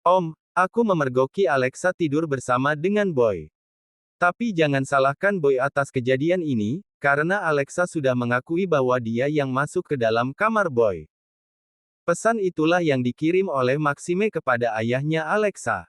Om, aku memergoki Alexa tidur bersama dengan Boy. Tapi jangan salahkan Boy atas kejadian ini, karena Alexa sudah mengakui bahwa dia yang masuk ke dalam kamar Boy. Pesan itulah yang dikirim oleh Maxime kepada ayahnya Alexa.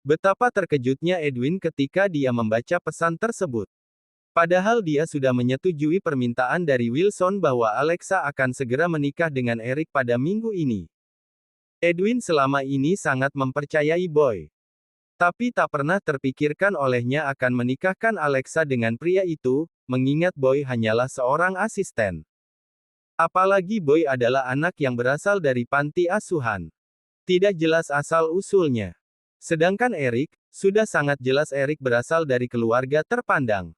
Betapa terkejutnya Edwin ketika dia membaca pesan tersebut. Padahal dia sudah menyetujui permintaan dari Wilson bahwa Alexa akan segera menikah dengan Eric pada minggu ini. Edwin selama ini sangat mempercayai Boy. Tapi tak pernah terpikirkan olehnya akan menikahkan Alexa dengan pria itu, mengingat Boy hanyalah seorang asisten. Apalagi Boy adalah anak yang berasal dari panti asuhan. Tidak jelas asal-usulnya. Sedangkan Eric, sudah sangat jelas Eric berasal dari keluarga terpandang.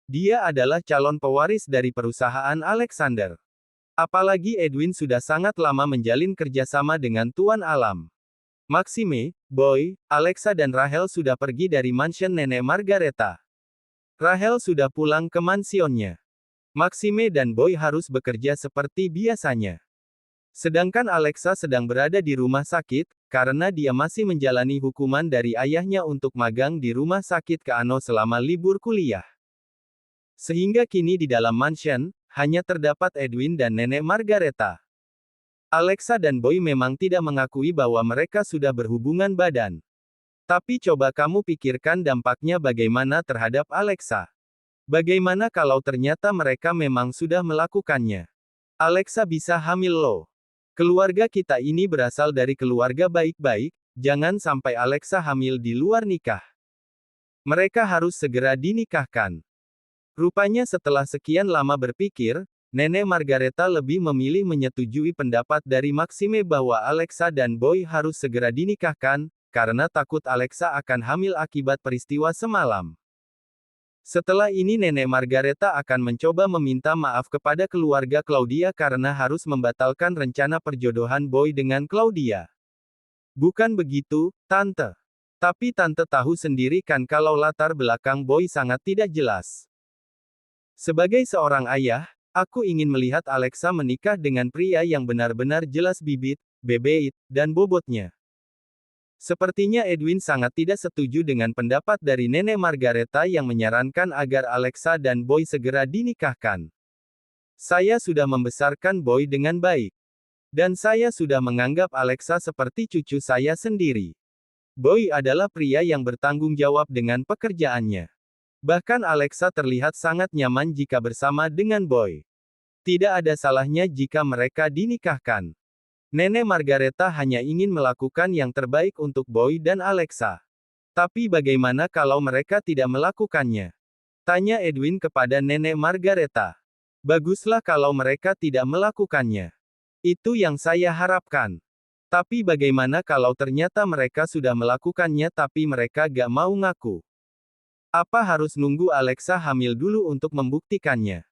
Dia adalah calon pewaris dari perusahaan Alexander. Apalagi Edwin sudah sangat lama menjalin kerjasama dengan Tuan Alam. Maxime, Boy, Alexa dan Rahel sudah pergi dari mansion Nenek Margareta. Rahel sudah pulang ke mansionnya. Maxime dan Boy harus bekerja seperti biasanya. Sedangkan Alexa sedang berada di rumah sakit, karena dia masih menjalani hukuman dari ayahnya untuk magang di rumah sakit Keano selama libur kuliah. Sehingga kini di dalam mansion, hanya terdapat Edwin dan Nenek Margareta. Alexa dan Boy memang tidak mengakui bahwa mereka sudah berhubungan badan. Tapi coba kamu pikirkan dampaknya bagaimana terhadap Alexa. Bagaimana kalau ternyata mereka memang sudah melakukannya? Alexa bisa hamil loh. Keluarga kita ini berasal dari keluarga baik-baik, jangan sampai Alexa hamil di luar nikah. Mereka harus segera dinikahkan. Rupanya setelah sekian lama berpikir, Nenek Margareta lebih memilih menyetujui pendapat dari Maxime bahwa Alexa dan Boy harus segera dinikahkan, karena takut Alexa akan hamil akibat peristiwa semalam. Setelah ini Nenek Margareta akan mencoba meminta maaf kepada keluarga Claudia karena harus membatalkan rencana perjodohan Boy dengan Claudia. Bukan begitu, Tante. Tapi Tante tahu sendiri kan kalau latar belakang Boy sangat tidak jelas. Sebagai seorang ayah, aku ingin melihat Alexa menikah dengan pria yang benar-benar jelas bibit, bebeit, dan bobotnya. Sepertinya Edwin sangat tidak setuju dengan pendapat dari Nenek Margareta yang menyarankan agar Alexa dan Boy segera dinikahkan. Saya sudah membesarkan Boy dengan baik. Dan saya sudah menganggap Alexa seperti cucu saya sendiri. Boy adalah pria yang bertanggung jawab dengan pekerjaannya. Bahkan Alexa terlihat sangat nyaman jika bersama dengan Boy. Tidak ada salahnya jika mereka dinikahkan. Nenek Margareta hanya ingin melakukan yang terbaik untuk Boy dan Alexa. Tapi bagaimana kalau mereka tidak melakukannya? Tanya Edwin kepada Nenek Margareta. Baguslah kalau mereka tidak melakukannya. Itu yang saya harapkan. Tapi bagaimana kalau ternyata mereka sudah melakukannya tapi mereka gak mau ngaku? Apa harus nunggu Alexa hamil dulu untuk membuktikannya?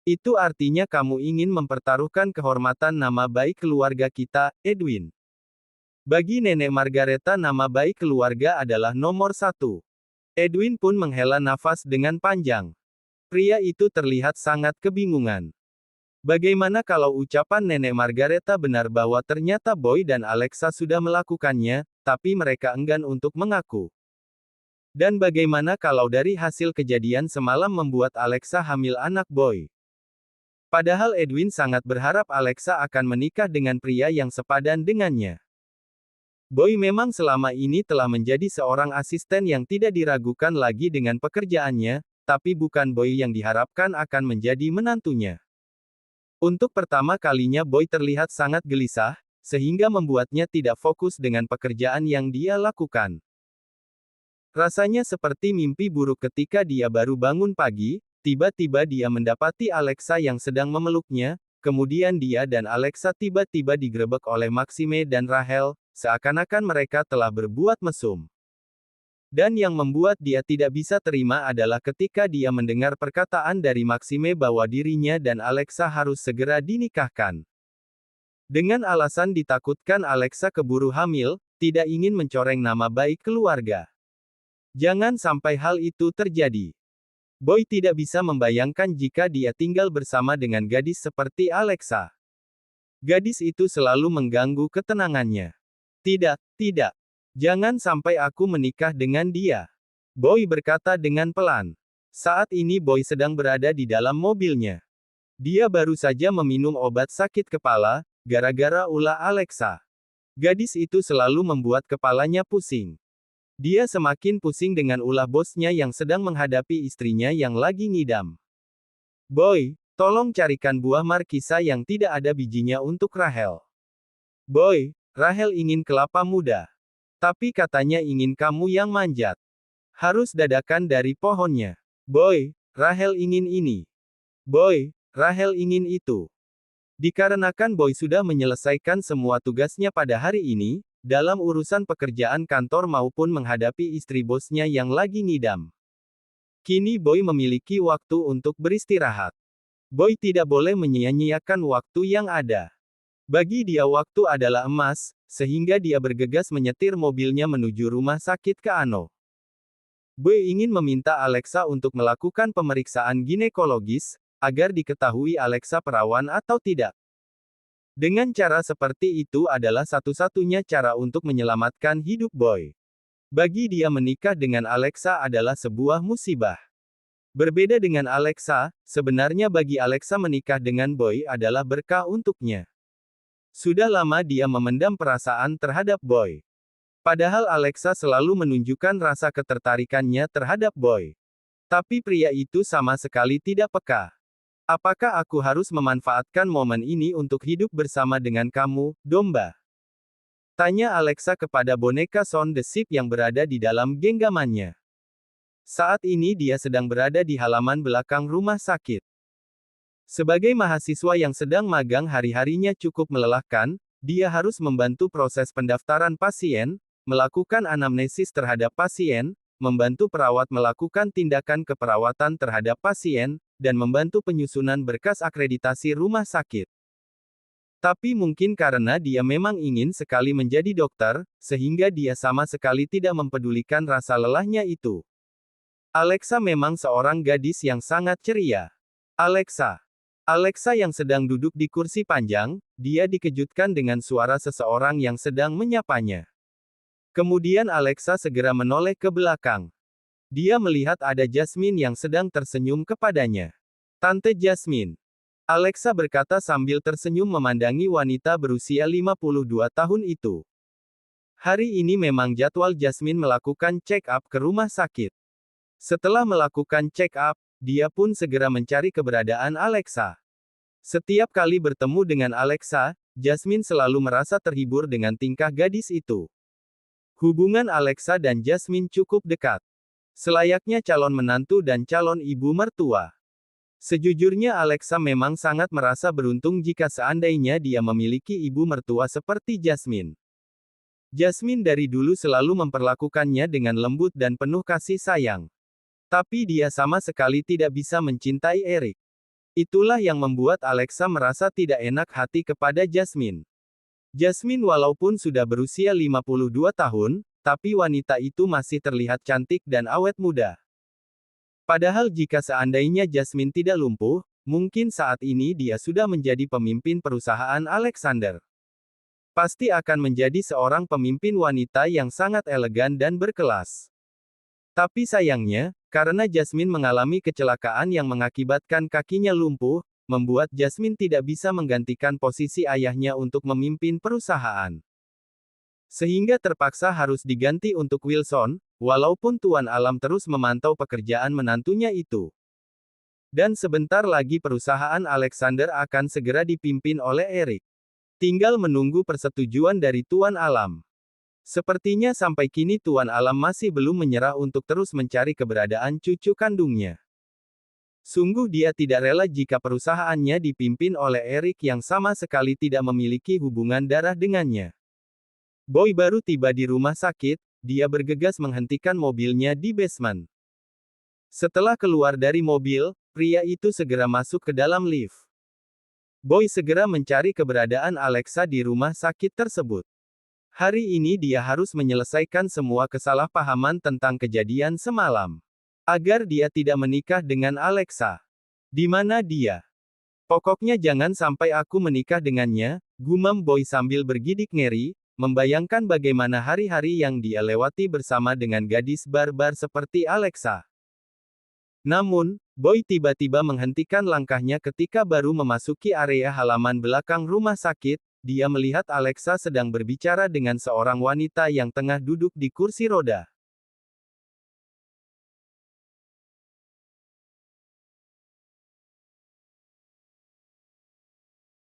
Itu artinya kamu ingin mempertaruhkan kehormatan nama baik keluarga kita, Edwin. Bagi Nenek Margareta nama baik keluarga adalah nomor satu. Edwin pun menghela nafas dengan panjang. Pria itu terlihat sangat kebingungan. Bagaimana kalau ucapan Nenek Margareta benar bahwa ternyata Boy dan Alexa sudah melakukannya, tapi mereka enggan untuk mengaku? Dan bagaimana kalau dari hasil kejadian semalam membuat Alexa hamil anak Boy? Padahal Edwin sangat berharap Alexa akan menikah dengan pria yang sepadan dengannya. Boy memang selama ini telah menjadi seorang asisten yang tidak diragukan lagi dengan pekerjaannya, tapi bukan Boy yang diharapkan akan menjadi menantunya. Untuk pertama kalinya Boy terlihat sangat gelisah, sehingga membuatnya tidak fokus dengan pekerjaan yang dia lakukan. Rasanya seperti mimpi buruk ketika dia baru bangun pagi. Tiba-tiba dia mendapati Alexa yang sedang memeluknya, kemudian dia dan Alexa tiba-tiba digerebek oleh Maxime dan Rahel, seakan-akan mereka telah berbuat mesum. Dan yang membuat dia tidak bisa terima adalah ketika dia mendengar perkataan dari Maxime bahwa dirinya dan Alexa harus segera dinikahkan. Dengan alasan ditakutkan Alexa keburu hamil, tidak ingin mencoreng nama baik keluarga. Jangan sampai hal itu terjadi. Boy tidak bisa membayangkan jika dia tinggal bersama dengan gadis seperti Alexa. Gadis itu selalu mengganggu ketenangannya. Tidak, tidak. Jangan sampai aku menikah dengan dia. Boy berkata dengan pelan. Saat ini Boy sedang berada di dalam mobilnya. Dia baru saja meminum obat sakit kepala, gara-gara ulah Alexa. Gadis itu selalu membuat kepalanya pusing. Dia semakin pusing dengan ulah bosnya yang sedang menghadapi istrinya yang lagi ngidam. Boy, tolong carikan buah markisa yang tidak ada bijinya untuk Rahel. Boy, Rahel ingin kelapa muda. Tapi katanya ingin kamu yang manjat. Harus dadakan dari pohonnya. Boy, Rahel ingin ini. Boy, Rahel ingin itu. Dikarenakan Boy sudah menyelesaikan semua tugasnya pada hari ini, dalam urusan pekerjaan kantor maupun menghadapi istri bosnya yang lagi ngidam. Kini Boy memiliki waktu untuk beristirahat. Boy tidak boleh menyia-nyiakan waktu yang ada. Bagi dia waktu adalah emas, sehingga dia bergegas menyetir mobilnya menuju rumah sakit ke Ano. Boy ingin meminta Alexa untuk melakukan pemeriksaan ginekologis, agar diketahui Alexa perawan atau tidak. Dengan cara seperti itu adalah satu-satunya cara untuk menyelamatkan hidup Boy. Bagi dia menikah dengan Alexa adalah sebuah musibah. Berbeda dengan Alexa, sebenarnya bagi Alexa menikah dengan Boy adalah berkah untuknya. Sudah lama dia memendam perasaan terhadap Boy. Padahal Alexa selalu menunjukkan rasa ketertarikannya terhadap Boy. Tapi pria itu sama sekali tidak peka. Apakah aku harus memanfaatkan momen ini untuk hidup bersama dengan kamu, domba? Tanya Alexa kepada boneka Son the Sheep yang berada di dalam genggamannya. Saat ini dia sedang berada di halaman belakang rumah sakit. Sebagai mahasiswa yang sedang magang hari-harinya cukup melelahkan, dia harus membantu proses pendaftaran pasien, melakukan anamnesis terhadap pasien, membantu perawat melakukan tindakan keperawatan terhadap pasien, dan membantu penyusunan berkas akreditasi rumah sakit. Tapi mungkin karena dia memang ingin sekali menjadi dokter, sehingga dia sama sekali tidak mempedulikan rasa lelahnya itu. Alexa memang seorang gadis yang sangat ceria. Alexa yang sedang duduk di kursi panjang, dia dikejutkan dengan suara seseorang yang sedang menyapanya. Kemudian Alexa segera menoleh ke belakang. Dia melihat ada Jasmine yang sedang tersenyum kepadanya. Tante Jasmine. Alexa berkata sambil tersenyum memandangi wanita berusia 52 tahun itu. Hari ini memang jadwal Jasmine melakukan check-up ke rumah sakit. Setelah melakukan check-up, dia pun segera mencari keberadaan Alexa. Setiap kali bertemu dengan Alexa, Jasmine selalu merasa terhibur dengan tingkah gadis itu. Hubungan Alexa dan Jasmine cukup dekat. Selayaknya calon menantu dan calon ibu mertua. Sejujurnya Alexa memang sangat merasa beruntung jika seandainya dia memiliki ibu mertua seperti Jasmine. Jasmine dari dulu selalu memperlakukannya dengan lembut dan penuh kasih sayang. Tapi dia sama sekali tidak bisa mencintai Eric. Itulah yang membuat Alexa merasa tidak enak hati kepada Jasmine. Jasmine walaupun sudah berusia 52 tahun, tapi wanita itu masih terlihat cantik dan awet muda. Padahal jika seandainya Jasmine tidak lumpuh, mungkin saat ini dia sudah menjadi pemimpin perusahaan Alexander. Pasti akan menjadi seorang pemimpin wanita yang sangat elegan dan berkelas. Tapi sayangnya, karena Jasmine mengalami kecelakaan yang mengakibatkan kakinya lumpuh, membuat Jasmine tidak bisa menggantikan posisi ayahnya untuk memimpin perusahaan. Sehingga terpaksa harus diganti untuk Wilson, walaupun Tuan Alam terus memantau pekerjaan menantunya itu. Dan sebentar lagi perusahaan Alexander akan segera dipimpin oleh Eric. Tinggal menunggu persetujuan dari Tuan Alam. Sepertinya sampai kini Tuan Alam masih belum menyerah untuk terus mencari keberadaan cucu kandungnya. Sungguh dia tidak rela jika perusahaannya dipimpin oleh Eric yang sama sekali tidak memiliki hubungan darah dengannya. Boy baru tiba di rumah sakit, dia bergegas menghentikan mobilnya di basement. Setelah keluar dari mobil, pria itu segera masuk ke dalam lift. Boy segera mencari keberadaan Alexa di rumah sakit tersebut. Hari ini dia harus menyelesaikan semua kesalahpahaman tentang kejadian semalam. Agar dia tidak menikah dengan Alexa. Di mana dia? Pokoknya jangan sampai aku menikah dengannya, gumam Boy sambil bergidik ngeri, membayangkan bagaimana hari-hari yang dia lewati bersama dengan gadis barbar seperti Alexa. Namun, Boy tiba-tiba menghentikan langkahnya ketika baru memasuki area halaman belakang rumah sakit. Dia melihat Alexa sedang berbicara dengan seorang wanita yang tengah duduk di kursi roda.